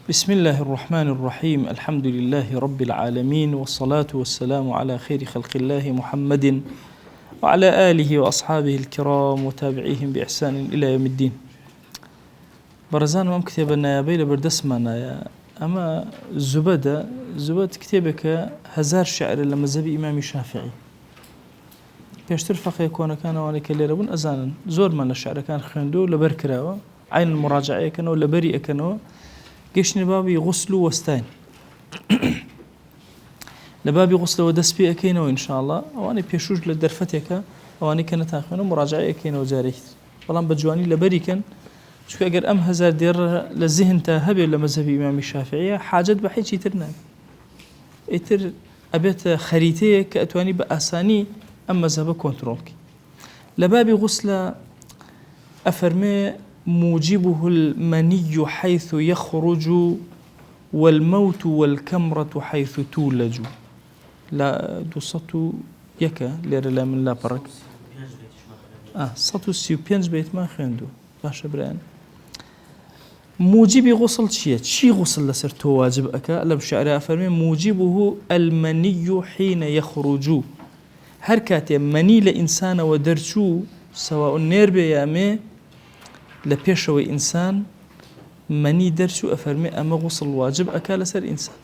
بسم الله الرحمن الرحيم. الحمد لله رب العالمين، والصلاة والسلام على خير خلق الله محمد وعلى آله وأصحابه الكرام وتابعيهم بإحسان إلى يوم الدين. برزان مم كتابنا يا بيل بردسمنا يا أما زبد كتابك هزار شعر لمذهب إمام الشافعي بيشتر فقه يكون كان وانا كليرا بون أزانا زور من الشعر كان خندو لبركراوا عين المراجعة كانوا لبري كانوا قشني بابي غسل واستين لبابي غسل ودسبي أكينو إن شاء الله وأنا بيشوج لدرفتك وأنا كانت أخونا مراجعة أكينو جاري والله بجواني لبري كان شو أجر أم هزار دير للذهن تهبي لمذهب الإمام الشافعي حاجة بحيث يترنا يتر أبيت خريطة كأتواني بأساني أم مذهب كنترولك لبابي غسل أفرمي موجبه المني حيث يخرج والموت والكمرة حيث تولج. لا دوسطو يكا لير لا من لا برك سطو سيوبينج بيت ما خندو باشا بران موجب غسل شي غسل لسر تو واجب أكا لم شعر أفرمي موجبه المني حين يخرج هركات مني لإنسان ودرشو سواء نير بيامي لبيشوي إنسان مني درشو أفرمي أما غسل واجب أكا لسر إنسان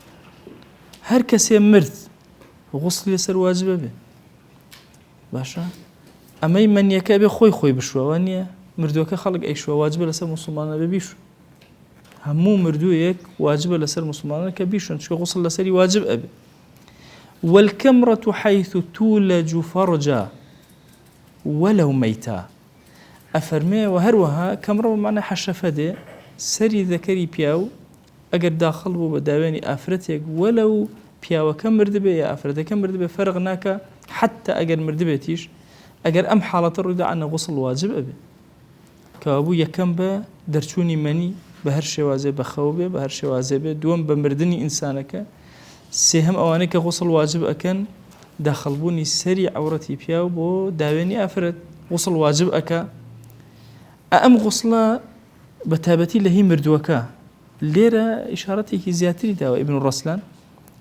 هر كسي مرد غسل يسر واجب به باشا أما من يكابي خوي بشوانيا مردوك خلق أي شوى واجب لسر مسلمان ببيشو همو مردو يك واجب لسر مسلمان كبيشو شو غسل لسري واجب أبي والكمرة حيث تولج فرجا ولو ميتا أفرمي وهروها كمرة معنى حشفة سري ذكري بياو أجر داخل بو بداواني أفرتك ولو بياو كم مردبه يا أفرته كم مردبه فرغناك حتى أجر مردبتيش أجر أم حالة الرداء عن غسل واجب أبي كابو يكم با درشوني مني بهرش واجب بخوبه بهرش واجب دوم بمردني إنسانك سهم أوانك غسل واجب أكن داخل بوني سري عورتي بياو بو داواني أفرت غسل واجب أكا أم غسلة بتابتي لهي مردوكا ليرة إشارتي كي زياتري داوى ابن الرسلان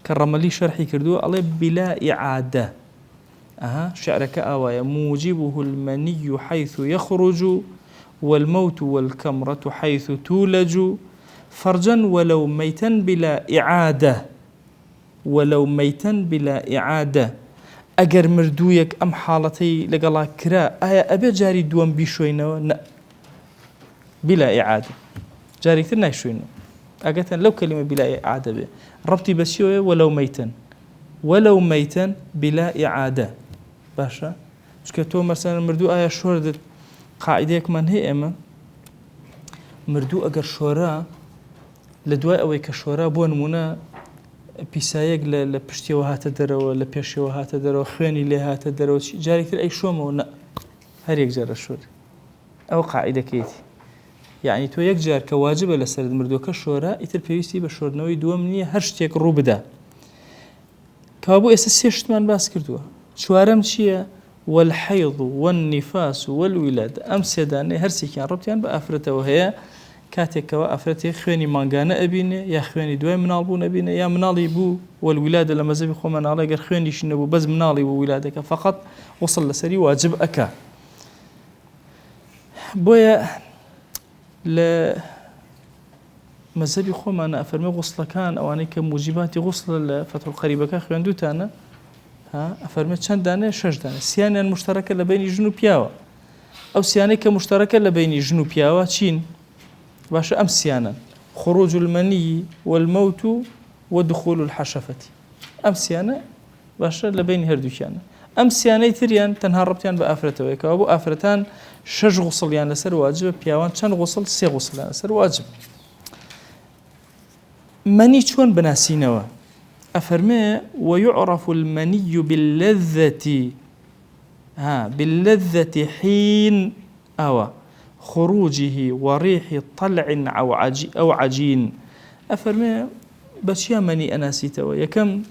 كرم لي شرحي كردو الله بلا إعادة شعرك آوايا موجبه المني حيث يخرج والموت والكمرة حيث تولج فرجا ولو ميتا بلا إعادة ولو ميتا بلا إعادة أجر مردويك أم حالتي لقلا كرا أبي جاري دوام بيشوينه بلا إعادة جاري كثير نايشوينه أجتن لو كلمة بلا إعادة به ربطي بسيوه ولو ميتا بلا إعادة باشا شكتو مثلا مردو آية شوردت قاعدة من هي أما مردو أجر شورا لدواء أو كشورا بون منا بيسايق لبشتي وهات درو ولا بيشي وهات درو خيني لهات درو جاري كثير أي شومه ونا هريك جار الشور أو قاعدة كيتي يعني تو يك جار كواجب لسر مردوك الشورى يتر بيوسي بشورنوي دومني هرشتيك روبدا كابو اساسيشت من باس كردوه شوارم تشيا والحيض والنفاس والولاد امسدان هرسي كان ربطيان بافرته وهي كاتك وافرته خيني مانغانا ابينه يا خيني دوي منالبون ابينه يا منالي بو والولاد لما زبي خو من على غير خيني شنو بس منالي وولادك فقط وصل لسري واجب اكا بويا لا مذهبي خو ما أنا أفرمي غسل كان أو أنا كموجبات غسل الفترة القريبة كأخوان دوتانا أفرمي كان دانة شش دانة سيانة المشتركة لبين جنوب ياوا أو سيانة كمشتركة لبين جنوب ياوا تشين باش أم سيانة خروج المني والموت ودخول الحشفة أم سيانة باش لبين هردوكيانا أم سيانة تريان تنهار ربطيان بأفرته ويكا وابو أفرتان شش غسل يعني لسر واجب بياوان كان غسل سي غسل يعني لسر واجب مني شون بناسينوا أفرمي ويعرف المني باللذة حين خروجه وريح طلع أو عجين أفرمي بشيا مني أناسيتوا يكم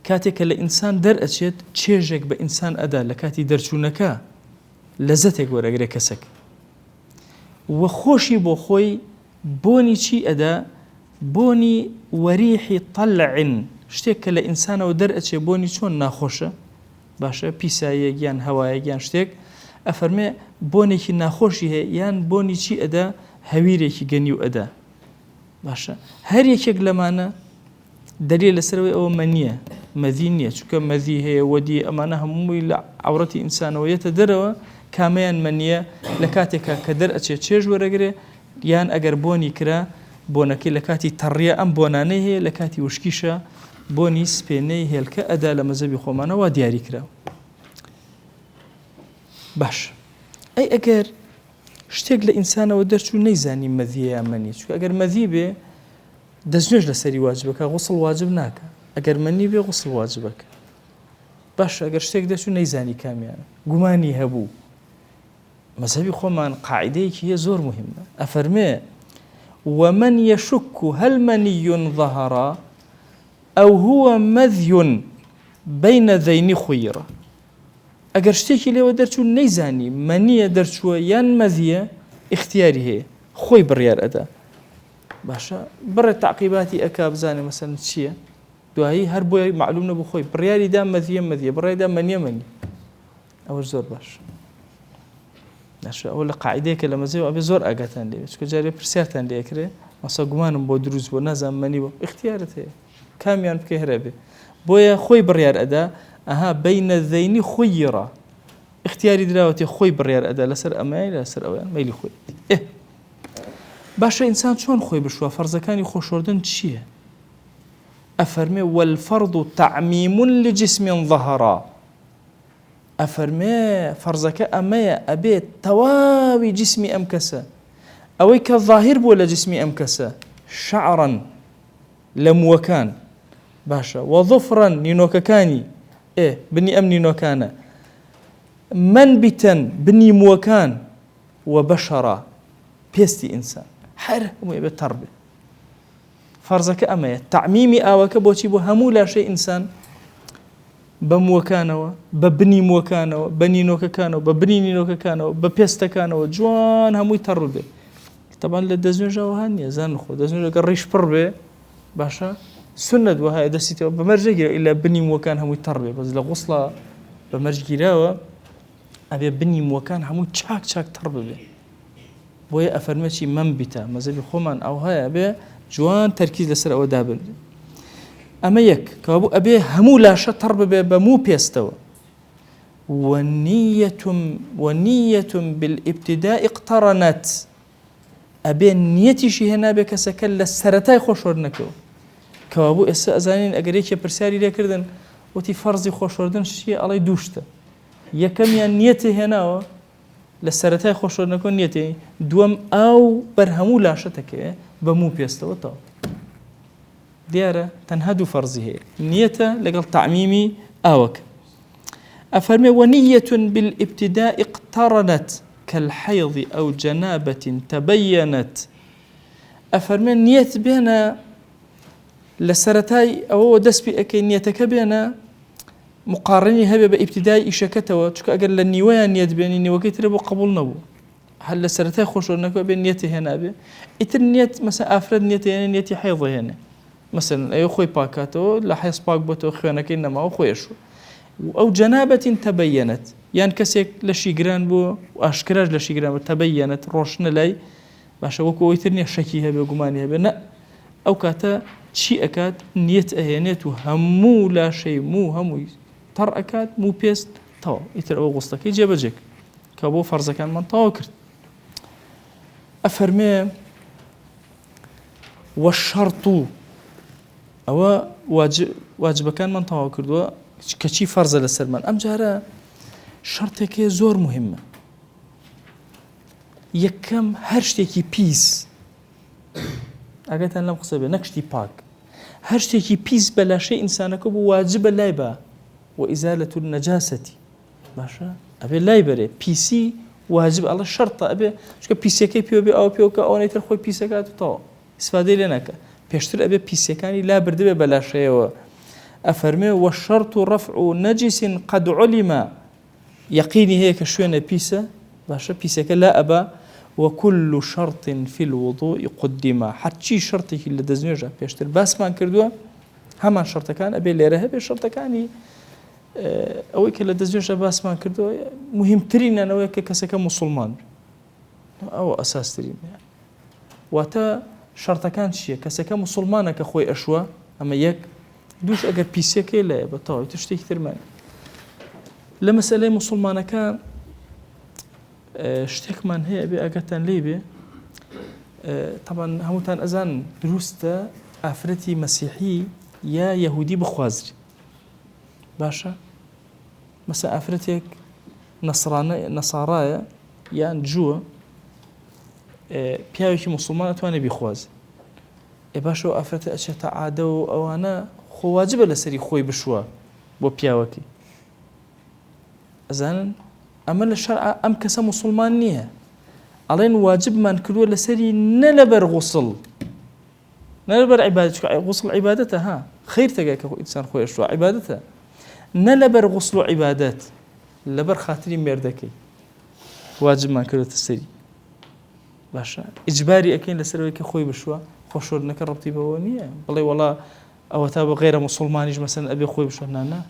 كاتك الإنسان در أشيت تشيجك بإنسان أدا لكاتي درشونكا لذتك ورقري كسك وخوشي بو خوي بوني چي أدا بۆنی وەریحی طەلع شتێک کە لە ئینسانەوە دەرئەچێ بۆنی چۆن ناخۆشە باشە پیساییەک یان هەوایەک یان شتێک ئەفەرمێ بۆنێکی ناخۆشی هەیە یان بۆنی چی ئەدا هەویرێکی گەنی و ئەدا باشە هەر یەکێک لەمانە دلیل لەسەرەوەی ئەوە مەنیە مەذی نییە چونکە مەذی هەیە وەدی ئەمانە هەمووی لە عەورەتی ئینسانەوەیەتە دەرەوە کامیان مەنیە لە کاتێکا کە دەرئەچێت چێژ وەرەگرێ یان ئەگەر بۆنی کرا بۆنەکەی لە کاتی تەڕیە ئەم بۆنانەی هەیە لە کاتی وشکیشە بۆنی سپێنەی هێلکە ئەدا لە مەزەبی خۆمانەوە دیاری کراوە باش ئەی ئەگەر شتێک لە ئینسانەوە دەرچوو نەیزانی مەذیە یان مەنی چونکە ئەگەر مەذی بێ دەستنوێژ لەسەری واجبەکە غوسڵ واجب ناکە ئەگەر مەنی بێ غوسڵ واجبەکە باش ئەگەر شتێک دەچوو نەیزانی کامیانە گومانی هەبوو مەذهبی خۆمان قاعدەیەکی هەیە زۆر مهمە ئەفەرمێ ومن يشك هل مني ظهر أو هو مذي بين ذين خيرة ئەگەر شتێکی لێوە دەرچوو نەیزانی مەنیە دەرچووە یان مەذیە اختیاری هەیە خۆی بڕیار ئەدا باشە بڕێ تعقیباتی ئەکا بزانێ مەسەن چییە دوایی هەر بۆی معلوم نەبوو خۆی بڕیاریدا مەذیە مەذیە بڕیاریدا مەنیە مەنی ئەوە زۆر باش ئەوە لە قاعدەیەکە لە مەزەوە ئەبێ زۆر ئاگاتان لێ چونکە جارێ پرسیارتان لێکرێ مەسە گومانم بۆ دروست بۆ نازانم مەنی بۆ اختیارت هەیە کامیان بکەی هەرە بێ بۆیە خۆی بڕیار ئەدا ئەها بەینە ذەینی خویڕە اختیاری دراوەتێ خۆی بڕیار ئەدا لەسەر ئەمەی لەسەر ئەویان مەیلی خۆی باشە ئینسان چۆن خۆی بشوە فەرزەکانی خۆشۆردن چییە ئەفەرمێ والفەرض تعمیم لجسم ظهر ئەفەرمێ فەرزەکە ئەمەیە ئەبێت تەواوی جسمی ئەم کەسە ئەوەی کە ظاهر بووە لە جسمی ئەم کەسە شعرا لە مووەکان باشە وظفرا نینۆکەکانی بنی ئەم نینۆکانە منبتن بنی مووەکان وبەشەڕا پێستی ئینسان هەر هەمووی بێت تەڕ بێ فەرزەکە ئەمەیە تعمیمی ئاوەکە بۆچی بۆ هەموو لاشەی ئینسان بە مووەکانەوە بە بنی مووەکانەوە بە نینۆکەکانەوە بە بنی نینۆکەکانەوە بە پێستەکانەوە جوان هەمووی تەڕ بێ تەبان لە دەستنوێژەوە هەن نییە زان خۆ دەستنوێژەکە ڕیش پڕ بێ باشە سنت وهایە دەستیتەوە بە مەرجەگیرە ئیلا بنی مووەکان هەمووی تەڕ بێ بەس لە غوسڵە بە مەرجگیراوە ئەبێ بنی مووەکان هەموو چاک چاک تەڕ ببێ بۆیە ئەفەرمێکی منبتە مەزەبی خۆمان ئەو هەیە بێ جوان تەرکیز لەسەر ئەوە دابن ئەمە یەک کەوابوو ئەبێ هەموو لاشە تەڕ ببێ بە موو پێستەوە ونية بالابتداء اقترنت ئەبێ نیەتیشی هێنابێ کەسەکە لە سەرەتای خۆشۆردنەکەەوە کەوابوو ئێستا ئەزانین ئەگەر یەکێ پرسیاری لێکردن وتی فەرزی خۆشۆردن شتیە ئەڵێ دووشتە یەکەمیان نیەتێ هێناوە لە سەرەتای خۆشۆردنەکە نیەتێ دووەم ئاو بەرهەموو لاشەتەکەوێ بە موو پێستەوە تەواو دیارە تەنها دوو فەرزی هەیە نیەتە لەگەڵ تعمیمی ئاوەکە ئەفەرمێ ونية بالابتداء اقترنت كالحيض أو جنابة تبينت ئەفەرمێ نیەت بێنە لە سەرەتای ئەوەوە دەست پێ ئەەکەی نیەتەکە بێنە مقارنی هەبێ بە ئیبتیدای ئیشەکەتەوە چونکە ئەگەر لە نیوەیان نیەت بێنی نیوەکەی ترە بۆ قبول نەبوو هەر لە سەرەتای خۆشۆردنەکەەوە بێ نیەتی هێنابێ ئیتر نیەت مەسە ئافرەت نیەت هێنێ نیەتی حەیض هێنێ مەسەلەن ئەوە خۆی پاکاتەوە لە حەیض پاک بۆتەوە خوێنەکەی نەماوە خۆیشوە ئەو جەنابەتین تەبەیەنەت یان کەسێک لە شیگران بووە ئاشکراش لە شیگران بوو تەبەیەنەت ڕۆشنە لای باشە وەکو ئەوەی تر نییە شەکی هەبێ گومانی هەبێ نە ئەو کاتە چی ئەکات نیەت ئەهێنێت و هەموو لاشەی هەمووی تەڕ ئەکات موو پێست تەواو ئیتر ئەوە غوستەکەی جێبەجێک کە بۆ فەرزەکانمان تەواو کرد ئەفەرمێ وەشەڕت ئەوە واجبەکانمان تەواو کردووە کەچی فەرزە لەسەرمان ئەم جارە شەڕتێکی زۆر مهمە یەکەم هەر شتێکی پیس ئەگەتان لەم قسە بێ نەکشتی پاک هەر شتێکی پیس بە لاشەی ئینسانەکە بوو واجبە لای بە وئیزالەة النەجاسەتی باشە ئەبێ لای بەرێ پیسی واجب ئەڵە شەڕتە ئەبێ چونکە پیسەکەی پێوە بێ ئەو پێوکە ئەوە نەیتر خۆی پیسەکات و تەواو ئیسفادەی لێ ناکە پێشتر ئەبێ پیسەکانی لا بردبێ بە لاشەیەوە ئەفەرمێ وەشەڕت ڕەفع نەجیس قەد عولم یەقینی هەیە کە شوێنە پیسە باشە پیسەکە لا ئەبا وكل شرط في الوضوء قدم حتى شرطي اللي دزنيجا بيشتر بس ما كردوا همان شرط كان أبي اللي رهب الشرط كاني أو كلا دزنيجا بس ما كردوا مهم ترين أنا وياك كسك مسلمان أو أساس ترين يعني واتا شرط كان شيء كسك مسلمانك أخوي أشوا أما يك دوش أجر بيسيك لا بطاو تشتي كثير من لمسألة مسلمانك شتك من هي أبي أجتن ليبي طبعا هموتان أذان دروسته أفرتي مسيحي يا يهودي بخوازري باشا مثلا أفرتك نصارايا يا جوا بياوكي مسلمان تواني بخواز باشا أفرتي أشياء عادة أو أنا خواجب لسري خوي بشوا بو بياوكي أذان أما الشرع أم كسا مسلمان نية علينا واجب ما نكدو لسري نلبر غسل نلبر عبادتك غسل عبادته ها خير تجاك إنسان خوي أشوا عبادته نلبر غسل عبادات لبر خاطري مردكي واجب ما نكدو تسري باشا إجباري أكين لسري كخوي بشوا خوشور نكربتي بوانية بالله والله أو تاب غير مسلمانيش مثلا أبي خوي بشوا نانا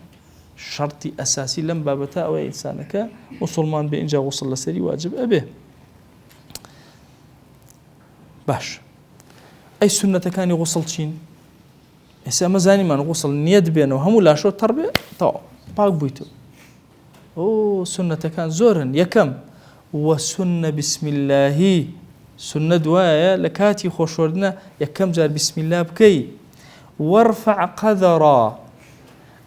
شرطي أساسي لم بابتا أو إنسانك مسلمان بإنجا وصل لسري واجب أبيه باش أي سنة كان يغسل شين هسه مزاني ما نغسل نيد بينه وهم لا شو تربية طاو باق بيتو أو سنة كان زورا يكم وسنة بسم الله سنة دوايا لكاتي خوشوردنا يكم جار بسم الله بكي وارفع قذرا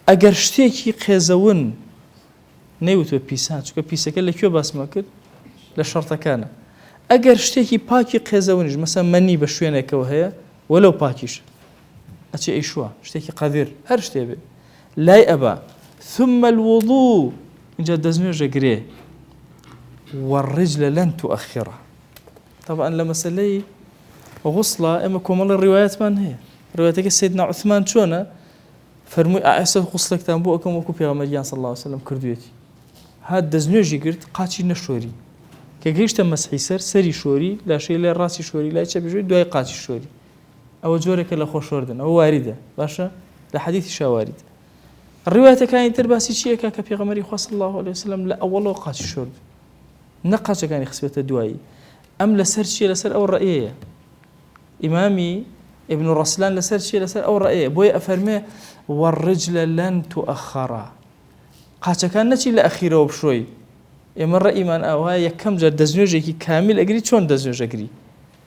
ئەگەر شتێکی قێزەون نەیوتوە پیسان چونکە پیسەکە لەکوێ باسمە کرد لە شەڕتەکانە ئەگەر شتێکی پاکی قێزەونیش مەسەن مەنی بە شوێنێکەوە هەیە وەلەو پاکیش ئەچێ ئەیشوە شتێکی قەدیر هەر شتێ بێ لای ئەبا ثم الوضوء اینجا دەستنوێژە گرێ والرجل لن تؤخره طبعا لە مەسەلەی غوسڵە ئێمە کۆمەڵی ڕیوایەتمان هەیە ڕیوایەتەکە سەیدنا عوثمان چۆنە فرمووی ئاسە غوسڵێکتان بۆ ئەەکەم وەکو پێغەمبەریان صلی الله علیه وسلم کردوێتی هات دەستنوێژی کرد قاچی نەشۆری کە گەیشتە مەسحی سەر سەری شۆری لاشەی لای ڕاستی شۆری لای چەپی شۆری دوای قاچی شۆری ئەوە جۆرێکە لە خۆشۆردن ئەوە واریدە باشە لە حەدیثیشا واریدە ڕیوایەتەکانی تر باسی چیەکە کە پێغەمبەری خوا صلی الله علیه وسلم لە ئەوەڵەوە قاچی شۆرد نە قاچەکانی خسبێتە دوایی ئەم لەسەر چیە لەسەر ئەو ڕەئەیە ئیمامی ابن رسلان لسر شيء لسر أو رأيه بوي أفرمي والرجل لن تؤخرا قاچا كان نشي لأخيره وبشوي إما رأي من أوها كم جد دزنوجي كي كامل أجري شون دزنوج أجري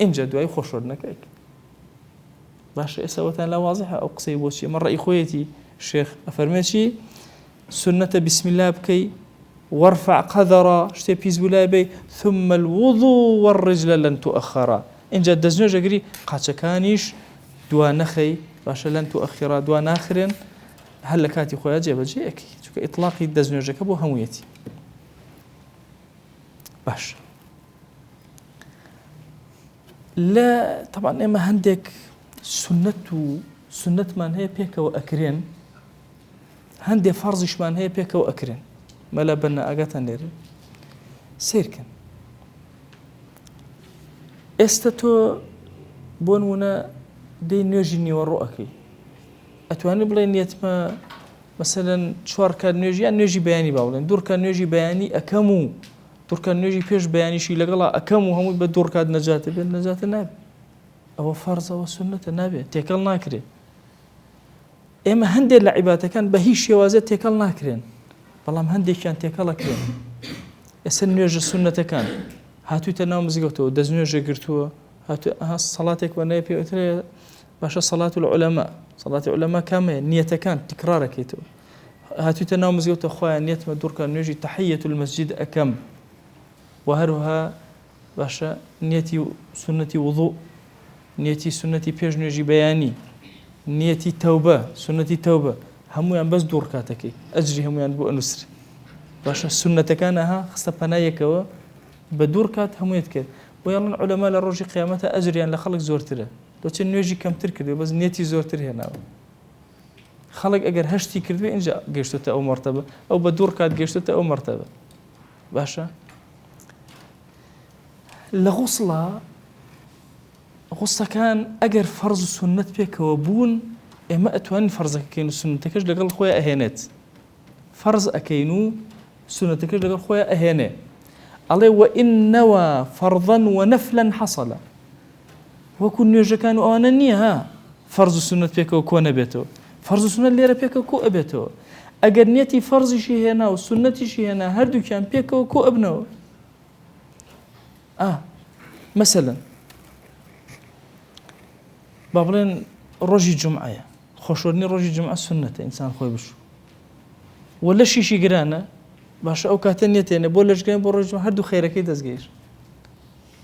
إن جد واي خوشورنا كيك باش إسوتان لا واضحة أو قصي بوشي مرة إخويتي الشيخ أفرمي شي سنة بسم الله بكي وارفع قذرا شتي بيز ولا بي ثم الوضوء والرجل لن تؤخرا إن جد دزنوج أجري قاچا كانيش دوا نخي باش لن تؤخر دوا ناخرين هل كاتي خويا جيب جيك شوك إطلاقي دزنوجك بو همويتي باش لا طبعا إما عندك سنة من هي بيك وأكرين عندي فرضش من هي بيك وأكرين ملا بنا أجاتن لير سيركن استتو بونونا دي نوجي وروأكي أتواني بلاي نيتما مثلا شوار كان نوجي يعني نوجي بياني باولين دور كان نوجي بياني أكمو دور كان نوجي بيش بياني شي لقلا أكمو هم بدور كاد نجاة بين نجاة النبي أو فرض أو سنة النبي تيكل ناكري إما هندي اللعبات كان بهيش شوازات تيكل ناكرين والله هندي كان تيكل كرين يسن نوجي سنة كان هاتو تناوم زيقتو دزنوجي قرتو هاتو صلاتك ونبي وتري باشا صلاة العلماء صلاة العلماء كامل نية كان تكرار كيتو هاتو تناوم زيقتو أخويا نية مدور كان نوجي تحية المسجد أكم وهرها باشا نيتي سنة وضوء نيتي سنة بيج نوجي بياني نيتي توبة سنة توبة همو يعني بس دور كاتكي أجري همو يعني بو أنسر باشا سنة كانها خصة بنايكوا بدور كات همو يتكد ويلا العلماء للرجي قيامتها أجري يعني لخلق زور تره لو كان نوجي كم تركده بس نيتي زور تره هنا خلق أجر هشتي كردوي إنجا جيشته أو مرتبة أو بدور كات جيشته أو مرتبة باشا لغصلة غصة كان أجر فرض سنة بيك وبون إما أتوان فرضك كينو سنة كش لقال خويا أهانات فرض أكينو سنة كش لقال خويا أهانة الله وإن نوى فرضا ونفلا حصل وكن يجكان أواننيها فرض سنة بيك وكون بيتو فرض سنة اللي بيك وكو أبيتو أجر نيتي فرض شيء هنا وسنة شيء هنا هردو كان بيك وكو أبنو مثلا بابلين روجي جمعة خوشورني روجي جمعة سنة إنسان خوي بشو ولا شي قرانا باش أو كاتنيتين بولش جاي بروج جمعة هردو خيرك يدزجير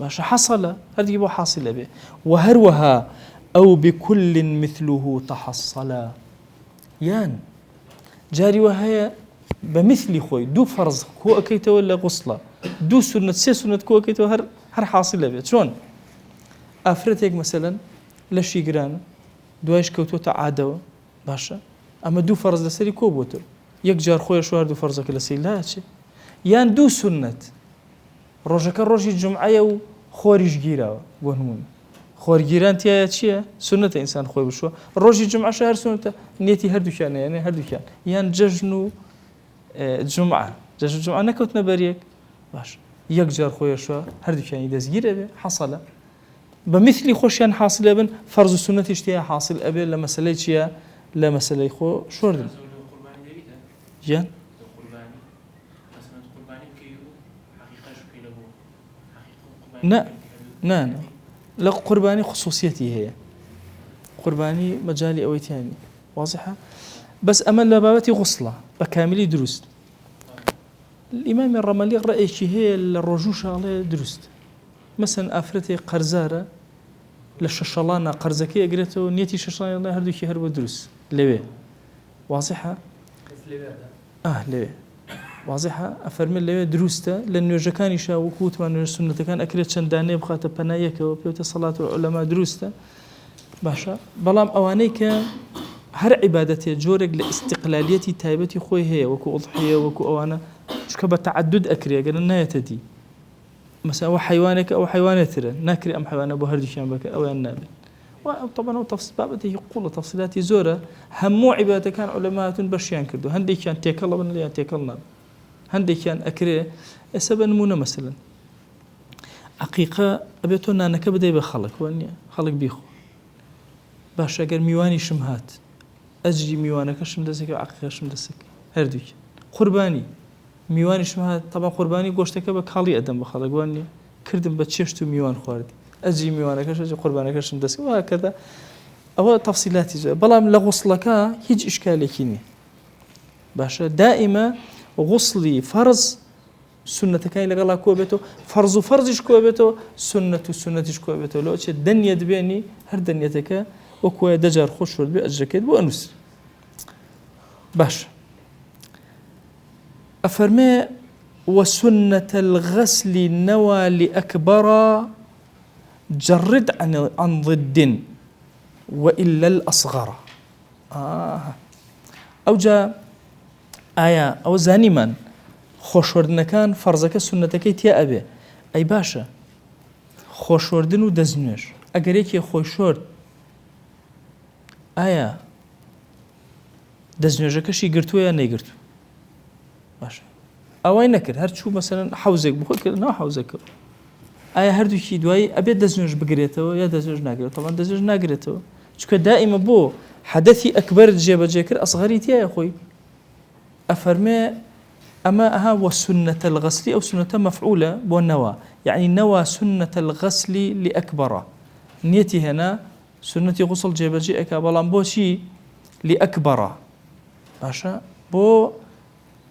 باش حصل هردو يبغى حاصل به وهروها أو بكل مثله تحصل يان جاري وهي بمثل خوي دو فرض كو أكيت ولا غصلة دو سنة سنة كو أكيت هر حاصل به شون أفرتك مثلا لشي قران دوايش كوتو تعادوا باشا أما دو فرض لسري كوبوتو يك جار خويا شو هردو فرضك لسري لا شيء يان دو سنة روجك روجي الجمعة وخورج جيرا وهمون خورج جيران تيا شيء سنة إنسان خوي بشو روجي الجمعة شهر سنة نيتي هردو كان يعني هردو كان يان ججنو جمعة ججن الجمعة نكوت نبريك باش يك جار خويا شو هردو كان يدز جيرا حصل بمثل خوشيان حاصل ابن فرض السنة اشتيا حاصل ابن لمسألة شيا لمسألة خو شوردن جان لا لا قرباني خصوصيتي هي قرباني مجالي اويتاني واضحة بس أمل لبابتي غصلة بكاملي درست الإمام الرملي رأي شي هي الرجوشة عليه درست مثلا أفرتي قرزارة للششلانة قرزكية قريته نيتي ششلانة هردو شي هرب دروس ليه واضحة ليه واضحة أفرمي ليه دروسته لأنه يجكاني شا وكوت وأنه السنة كان أكلت شنداني بخاطر بنايك وبيوت الصلاة والعلماء دروسته باشا بلام أوانيك هر عبادتي جورك لاستقلاليتي تايبتي خوي هي وكو أضحية وكو أوانا شكبة تعدد أكريا قال النهاية تدي مثلا أو حيوانك أو حيوانات ناكري أم حيوان أبو هردي شامبك أو النابل وطبعا تفصيل بابته يقول تفصيلات زورة همو عبادة كان علماء بشيان كردو هندي كان تيكل من اللي تيكلنا هندي كان أكري سبب نمونة مثلا حقيقة أبيتونا أنا كبدي بخلق واني خلق بيخو باش أجر ميواني شمهات أجري ميوانك شمدسك وعقيقة شمدسك هرديك قرباني ميواني شمهات طبعا قرباني قوشتك بكالي أدم بخلق واني كردم بتششتو ميوان خواردي أجري ميوانك أجري قربانك شمدسك وهكذا أو تفصيلات بلام لغسلك هيج إشكالي كيني باشا دائما غسلي فرض سنة كاين لقلا كوبته فرضش كوبته سنتش كوبته لو أشي الدنيا دبيني هر دنيتك وكوا دجار خوش ورد بأجركت بأنس باش أفرمي وسنة الغسل نوى لأكبر جرد عن ضد وإلا الأصغر أو جاء آية أو زاني من خوشوردن كان فرزك سنتك تيا أبي أي باشا خوشوردن و دزنوش أجر يكي خوشورد آية دزنوشك شي قرتو يا نيقرتو باشا أوين نكر هر شو مثلا حوزك بخوك نا حوزك آية هردو شي دواي أبي دزنوش بقريتو يا دزنوش ناقرتو طبعا دزنوش ناقرتو شكو دائما بو حدثي أكبر جيب جيكر أصغري تيا يا أخوي أفرمي أما أها وسنة الغسل أو سنة مفعولة بالنوى يعني نوى سنة الغسل لأكبر نيتي هنا سنة غسل جيبجي أكابلان بو شي لأكبر باشا بو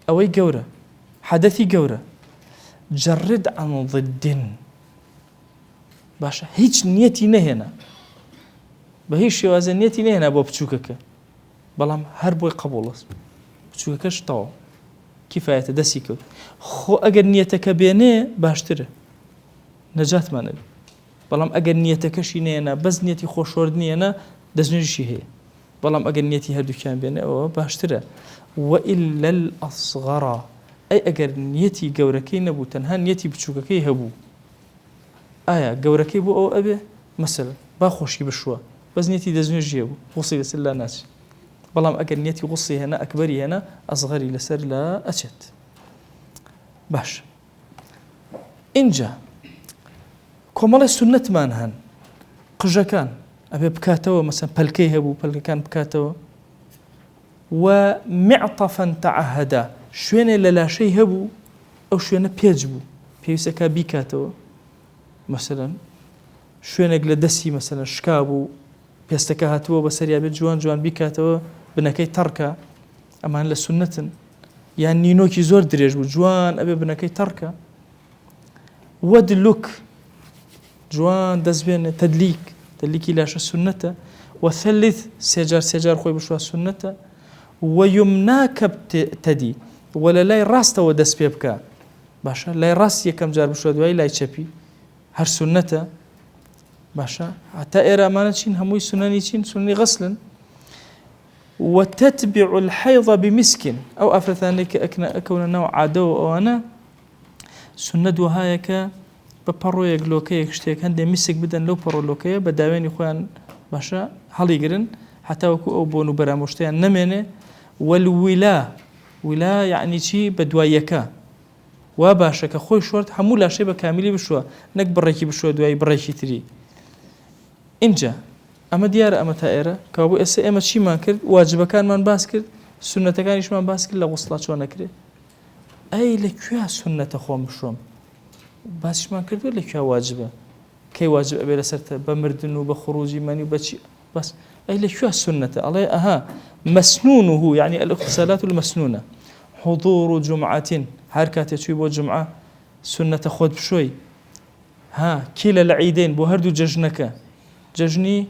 أوي قورة حدثي قورة جرد عن ضد باشا هيج نيتي نهنا بهيش شوازن نيتي نهنا بو بتشوكك بلام هربو قبول بتشوككش طاو كفاية دسيكو خو أجر نيتك بينه باشتره نجات ما نبي بلام أجر نيتك شيني أنا بس نيتي خوشوردني أنا دزنجي هي بلام أجر نيتي هردو كان بينه أو باشتره وإلا الأصغر أي أجر نيتي جوركي نبو تنها نيتي بتشوككي هبو ئایا گەورەکەی بۆ ئەو ئەبێ مەسەلەن با خۆشی بشووە بەس نیەتی دەستنوێژیە بوو غوسی لەسەر لا ناچێت بەڵام ئەگەر نیەتی غوسی هێنا ئەکبەری هێنا ئەزغەری لەسەر لا ئەچێت باش اینجا کۆمەڵی سونەتمان هەن قژەکان ئەبێ بکاتەوە مەسەن پەلکەی هەبوو پەلکەکان بکاتەوە و معطفا تعهدا شوێنێ لە لاشەی هەبوو ئەو شوێنە پێچ بوو پێویستەکە بیکاتەوە مەسەلەن شوێنێک لە دەستی مەسەلەن شکا بوو پێستەکە هاتووە بەسەریا بێت جوان جوان بیکاتەوە بنەکەی تەڕکە ئەمان لە سونەتن یان نینۆکی زۆر درێژ بوو جوان ئەبێ بنەکەی تەڕکە وەدلوک جوان دەستبێنێ تەدلیکی لاشە سونەتە وثلث سێجار خۆی بشوە سونەتە ويمناك تدي ولا لا راست ودس بيبكا باشا لا راست يكم جار بشو دوای لا چپی هر سنته باشا حتى إرا ما نشين هموي سنني شين سنني غسلا وتتبع الحيض بمسك أو أفرثان لك أكون نوع عدو أو أنا سنة وهايك ببرو يقلوكي يكشتيك هندي مسك بدن لو برو لوكي بداوين يخوان باشا هالي قرن حتى وكو أو بونو براموشتين نمينه والولا ولا يعني شي بدوايكا وباشا كخوي شورت همو لا شيء بكاملي بشوا نك بريكي بشوا دواي بريكي تري انجا اما ديار اما تائره كابو اس ام شي ما كرد واجب كان من باس كرد سنه كانش من باس كرد لغسلات شو نكري اي لكيا سنه خوم بشوم باش ما كرد لكيا واجبه كي واجب ابي لسرت بمردن وبخروجي ماني وبشي بس اي لكيا سنه الله اها مسنونه يعني الاغتسالات المسنونه حضور جمعه هركات تشوي جمعه سنه خود بشوي ها كلا العيدين بو هردو ججنك ججني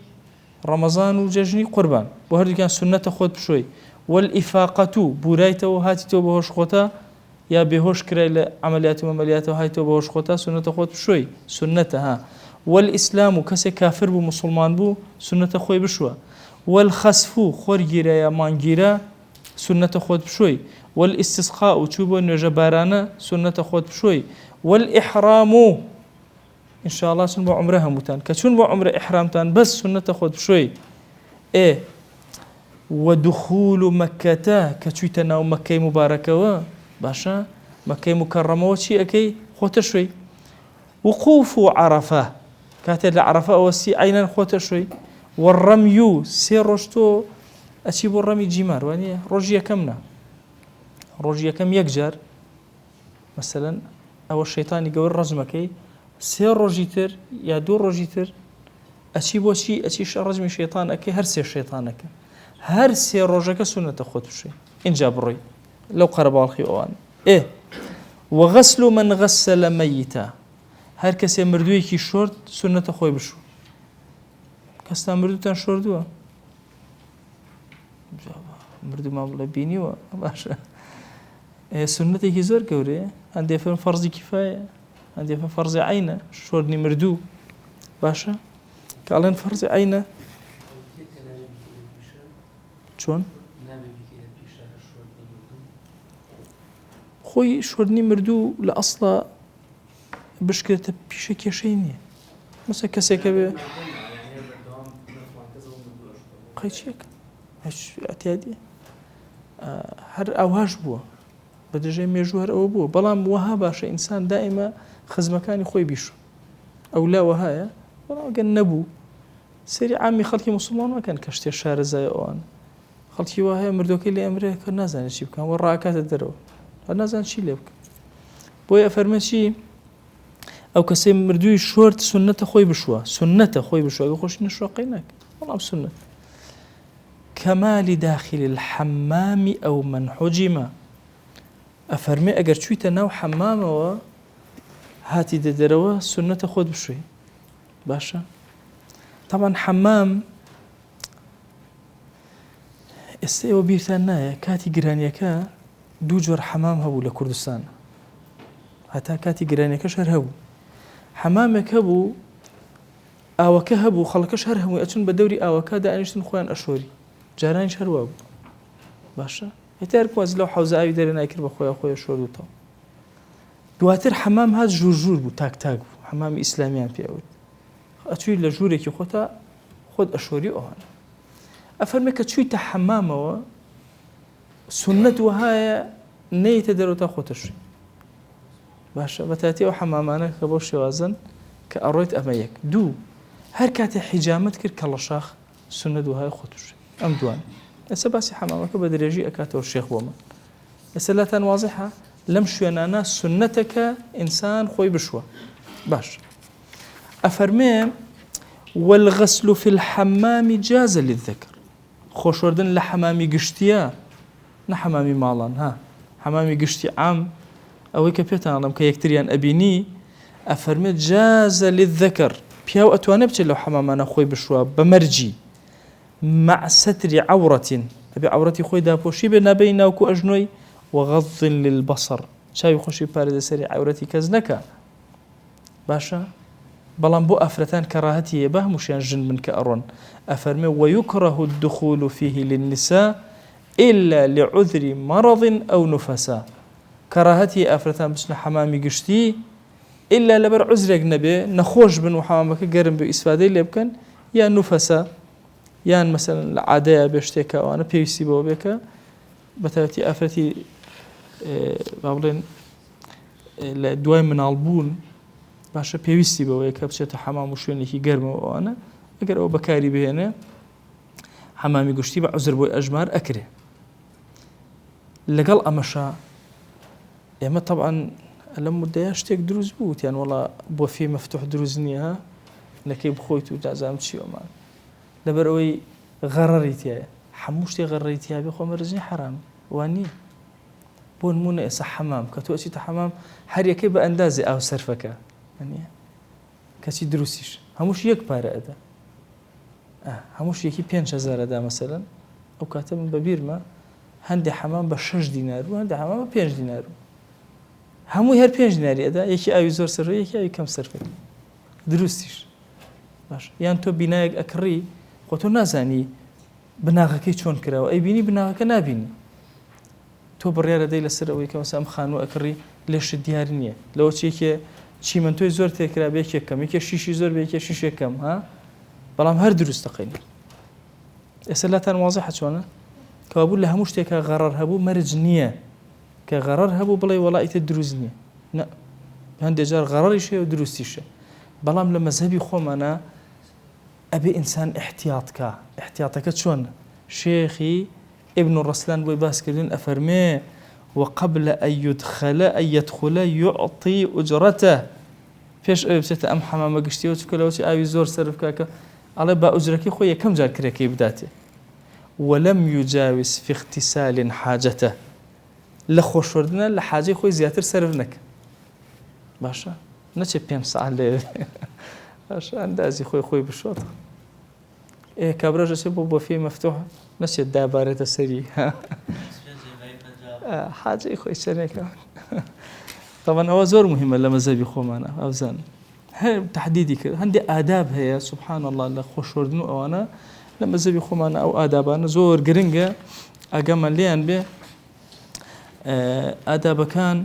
رمضان وججني قربان بو هردو كان سنه خود بشوي والافاقه بورايته وهاتيته بهوش خوتا يا بهوش كريل عمليات وعمليات وهايته بهوش خوتا سنه خود بشوي سنتها والاسلام كسي كافر بو مسلمان بو سنه خوي بشوا والخسف خورجيرا يا مانجيرا سنه خود بشوي والاستسقاء وتشوبوا نجبارانا سنه خود بشوي والاحرام ان شاء الله سن عمرها متان كشون عمر احرامتان بس سنه خود بشوي ايه ودخول مكه كتشيتنا مكه مباركه باشا مكه مكرمه وشي اكي خوت شوي وقوف عرفه كاتل عرفه وسي عينا خوت شوي والرمي سيرشتو أشيب الرمي جمار يعني رجية كمنا رجية كم يكجر مثلا أو الشيطان يقول رجمكي سير رجيتر يا دور رجيتر أشيب وشي أشيش رجم الشيطان أكي هرسي الشيطان أكي هرسي رجك سنة خود شيء إن جابري لو قرب الخي أوان إيه وغسل من غسل ميتا هر كسي مردوي كي شورت سنة خوي بشو کەستا مردوتان شۆردووە مردو مامڵە بینیوە باشە سنەتێکی زۆر گەورەیە هەندێک فەرمێن فەرزی کیفایە هەندێک فەرمێن فەرزی عەینە شۆردنی مردوو باشە کە ئەڵێن فەرزی عەینە چۆن خۆی شۆردنی مردوو لە ئەسڵا بشکێتە پیشە کێشەی نییە مەسەڵەن کەسێکە بێ قيتشيك هش اعتيادي هر اوهاش بو بدجي ميجوهر او بو بلام وها باش انسان دائما خزمكاني خوي بيشو او لا وهايا ولا قال نبو سري عامي خلقي مسلمان ما كان كشتي شهر زي اوان خلقي وهايا مردوكي لي امريكا كان نازل شي كان وراكات الدرو نازل شي ليك بويا فرمشي او كسي مردوي شورت سنه خوي بشوا خوش نشوا قينك والله بسنه كمال داخل الحمام أو من حجم أفرمي أجر شوية نوع حمام هاتي دروا سنة خود بشوي باشا طبعا حمام استيو بيرتانايا كاتي جرانيكا دوجور حمام هبو لكردستان حتى كاتي جرانيكا شهر هبو حمامك هبو آوكا هبو خلقا شهر هبو أتون بدوري آوكا دا أنشتن خوان أشوري جاران شهر باشا يتعرف واز لو حوزة أي داري نايكر بخويا خويا شوردوتا دواتر حمام هاد جور بو تاك بو حمامی ئیسلامیان پێوت ئەچووی لە ژوورێکی خۆتە خۆت ئەشۆری ئەوانە ئەفەرمێ کە چوویتە حەمامەوە سنەت وهایە نەیتە دەرەوە خۆتەشوی باشە بەتاتی ئەو حەمامانە کە بۆ شێوازن کە ئەڕۆیت ئەمە یەک دوو هەر کاتێ حیجامت کرد کە لە شاخ سنەت وهایە خۆتوشی ئەم دوان ئێستا باسی حەمامەکە بە درێژی ئەکاتەوە شێخ بۆ من ئێستا لاتان واضحە لەم شوێنانە سنەتەکە ئینسان خۆی بشوە باش ئەفەرمێ والغسل في الحمام جاز للذكر خۆشوەردن لە حەمامی گشتیە نە حەمامی ماڵان ها حەمامی گشتی عام ئەوەی کە پێتانڵم کە یەکتریان ئەبینی ئەفەرمێت جازە للذەکەر پیاو ئەتوانێت بچێت لەو حەمامانە خۆی بشوە بەمەرجی مع ستر عورة ئەبێ عورەتی خۆی داپۆشی بێ نابێ ناوکو ئەژنۆی وغض للبصر چاوی خۆشی پارێزە سەری عورەتی کەس نەکە باشە بەڵام بۆ ئافرەتان کەڕاهەتی بە هەمووشیان ژن من کە ئەڕۆن ئەفەرمێ ويكره الدخول فيه للنساء إلا لعذر مرض أو نفساء كراهتي ئافرەتان بچنە حەمامی گشتی إلا لەبەر عذرێک نەبێ نەخۆش بن و حەمامەکە گەرم بێ ئیسفادەی لێ بکەن یان نوفەسا یان مەسەلەن لە عادەیە بێ شتێکە ئەوانە پێویستی بەوە بێکە بەتایبەتی ئافرەتی با بڵێن لە دوای مناڵبوون باشە پێویستی بەوەیە کە بچێتە حەمام و شوێنێکی گەرمەوە ئەوانە ئەگەر ئەوە بەکاری بهێنێ حەمامی گشتی بە عوزر بۆی ئەژمار ئەکرێ لەگەڵ ئەمەشە ئێمە طبعاً لەم مدەیە شتێک دروست بوو تیان وەڵا بۆ فێ مەفتوح دروست نییە لەکەی بخۆیت و دازانم چی ئەومان لەبەر ئەوەی غەڕەری تایە هەموو شتێک غەڕەری تیا بێ خۆ مەرجنی حرام وان نییە بۆ نمونە ئێستا حەمام کە تۆ ئەچیتە حەمام هەر یەکەی بە ئەندازێ ئاو سەرفەکە نییە کەچی دروستیش هەمووش یەک پارە ئەدا هەمووش یەکی 5,000 ئەدا مەسەلەن ئەو کاتە من بەبیرمە هەندێک حەمام بە 6 دینار و هەندێک حەمام بە 5 دینار هەمووی هەر 5 دیناری ئەدا یەکی ئاوی زۆر سەر یەکی ئاوی کەم سەرفەکە دروستیش باش یان تۆ بینایەک ئەکڕی خۆ تۆ نازانی بناغەکەی چۆن کراوە ئەی بینی بناغەکە نابینی تۆ بڕیارە دەی لەسەر ئەوەی کە مەسا ئەم خانوو ئەکڕی لێشت دیار نییە لەوە چێکێ چیمەنتۆی زۆر تێکرا بە یەکێک کەم یەکێ شیشی زۆر بە یەکێ شیشێک کەم ها بەڵام هەر دروستەقینی ئێستا لاتان واضحە چۆنە کەوابوو لە هەموو شتێکە غەڕەر هەبوو مەرج نییە کە غەڕەر هەبوو بڵێ وەڵایتە دروست نییە هەندێک جار غەڕەریش هەیە و دروستیشە بەڵام لە مەزهەبی خۆمانە ئەبێ ئینسان احتیاطکە احتیاطەکە چۆن شێخی ابن الرسلان بۆی باسکردن ئەفەرمێ وقبل أن يدخل يعطي أجرته پێش ئەوێ بچێتە ئەم حەمامە گشتیەوە چکە لەوەی ئاوی زۆر سەرف کاکە ئەڵێ با ئوجرەکەی خۆی یەکەم جار کرێکەی بداتێ ولم يجاوز في اغتسال حاجته لە خۆشوەردنە لە حاجەی خۆی زیاتر سەرف نەکە باشە نەچێ 5 ساعت لێ باشە ئەندازی خۆی بشۆتە کابراژە چێ بۆ فێ مەفتوح نەچێت دابارێتە سەری حاجەی خۆی چەرێکە طبعا ئەوە زۆر مهمە لە مەزەبی خۆمانە ئەوزان هەر تحدیدی کرد هەندێک ئاداب هەیە سبحان الله لە خۆشوەردن و ئەوانە لە مەزەبی خۆمانە ئەو ئادابانە زۆر گرنگە ئەگەمە لێیان بێ ئادابەکان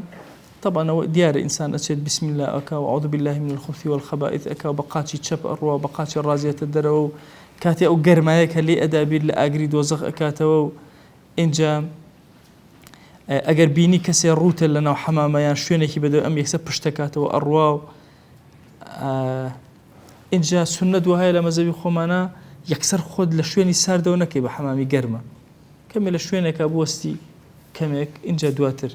طبعا ئەوە دیارە ئینسان ئەچێت بسم الله ئەکا و أعوذ بالله من الخبث والخبائث ئەکا و بە قاچی چەپ ئەڕوا بە قاچی ڕازیەتە دەرەوە و کاتێ ئەو گەرمایەکە لێ ئەدابیر لە ئاگری دۆزەخ ئەکاتەوە و اینجا ئەگەر بینی کەسێ ڕوتە لەناو حەمامەیان شوێنێکی بەدەوە ئەم یەکسە پشتەکاتەوە ئەڕوا و اینجا سنەت وهەیە لە مەزەبی خۆمانە یەکسەر خۆت لە شوێنی ساردەوە نەکەی بە حەمامی گەرمە کەمێ لە شوێنێکە بوەستی کەمێک اینجا دواتر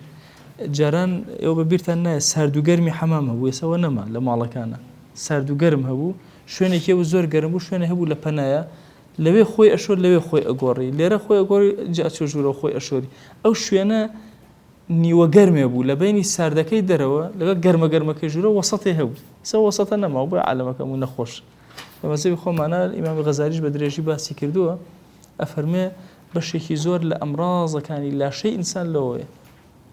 جاران ئێوە بەبیرتان نایە سارد و گەرمی حەمام هەبوو ێسەوە نەما لە ماڵەکانە سارد و گەرم هەبوو شوێنێکی و زۆر گەرم بوو شوێنە هەبوو لە پەنایە لەوێ خۆی ئەشۆر لەوێ خۆی ئەگۆڕی لێرە خۆی ئەگۆڕی جا چۆ ژوورە خۆی ئەشۆری ئەو شوێنە نیوە گەرمێ بوو لە بینی ساردەکەی دەرەوە لەگە گەرمە گەرمەکەی ژوورە وەسەتی هەبوو سە وەسەتە نەماوە بۆ عالەمەکەم و نەخۆش بە مەزەبی خۆمانە ئیمامی غەزالیش بە درێژی باسی کردووە ئەفەرمێ بەشێکی زۆر لە ئەمڕازەکانی لاشەی ئینسان لەوەیە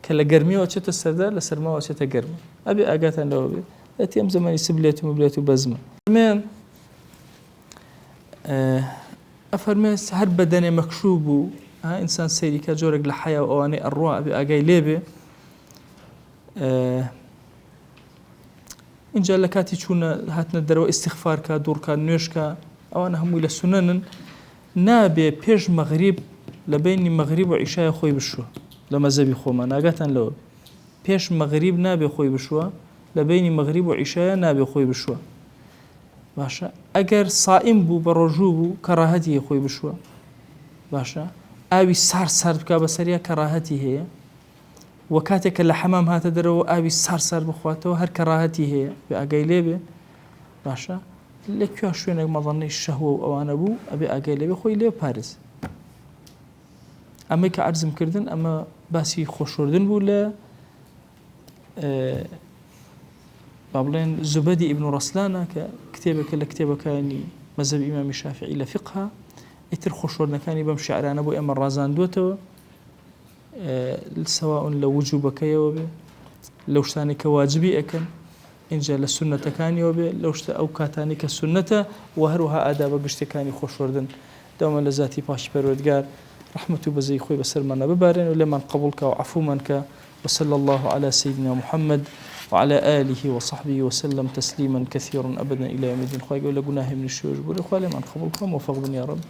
کە لە گەرمیەوە چێتە سەردا لە سەرماوە چێتە گەرمە ئەبێ ئاگاتان لەوە بێ ئەتی ئەم زەمانی سبلێت و مبلێت و بەزمە ئەفەرمێ هەر بەدەنێ مەکشوب بوو ئینسان سەیریکە جۆرێک لە حیا و ئەوانەی ئەڕوا ئەبێ ئاگای لێبێ اینجا لە کاتی چوونە هاتنە دەرەوە ئیستیغفار کا دوورکە نوێژکە ئەوانە هەمووی لە سونەنن نابێ پێش مەغریب لە بینی مەغریب و عیشای خۆی بشوە لە مەزەبی خۆمان ناگاتان لەوە پێش مەغریب نابێ خۆی بشوە لە بینی مەغریب و عیشایە نابێ خۆی بشوە باشە ئەگەر سائیم بوو بە ڕۆژوو بوو کەڕاهەتی خۆی بشوە باشە ئاوی سار بکە بەسەریا کەڕاهەتی هەیە و کاتێککە لە حەمام هاتە دەرەوە ئاوی سار بخواتەوە هەر کەڕاهەتی هەیە بێ ئاگای لێبێ باشە لەکوێ شوێنێک مەڵەنەی شەهوە و ئەوانە بوو ئەبێ ئاگای لێبێ خۆی لێ پارێز ئەمەی کە عەرزم کردن ئەمە باسی خۆشوردن بوو لە با بڵێن زوبەدی ئیبن ڕەسلانە کە کتێبێکە لە کتێبەکانی مەزهەبی ئیمامی شافعی لە فقها ئیتر خۆشوردنەکانی بەم شیعرانە بۆ ئێمە ڕازاندووەتەوە سواء لە وجوبەکەیەوە بێ لەو شتانی کە واجبی ئەکەن اینجا لە سونەتەکانیەوە بێ لەو شتە ئەو کاتانی کە سونەتە و هەروەها ئادابە گشتەکانی خۆشوردن دەومە لە ذاتی پاش پەروەردگار رحمة بزي خوي بسرمنا ببارين ولمن قبولك وعفو منك وصلى الله على سيدنا محمد وعلى آله وصحبه وسلم تسليما كثيرا أبدا إلى يوم الدين خوي يقول لقناه من الشيوخ بقول إخوة لمن قبولكم وفق يا رب